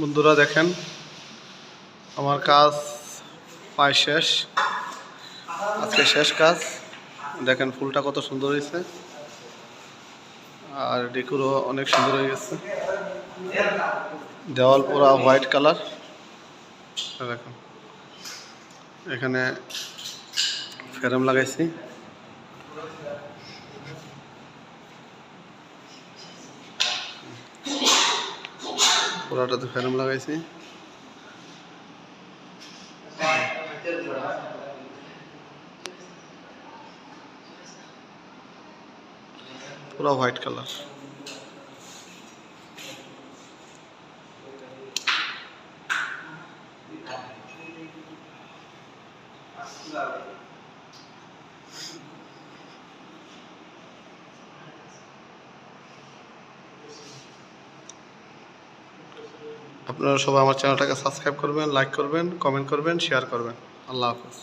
বন্ধুরা দেখেন আমার কাজ প্রায় শেষ, আজকে শেষ কাজ। দেখেন ফুলটা কত সুন্দর হয়েছে আর ডেকোরও অনেক সুন্দর হয়ে গেছে। দেওয়াল পুরা হোয়াইট কালার। দেখেন এখানে ফ্রেম লাগাইছি, পুরাটাতে ফ্রেম লাগাইছি। পুরো হোয়াইট কালার। আপনারা সবাই আমার চ্যানেলটাকে সাবস্ক্রাইব করবেন, লাইক করবেন, কমেন্ট করবেন, শেয়ার করবেন। আল্লাহ হাফেজ।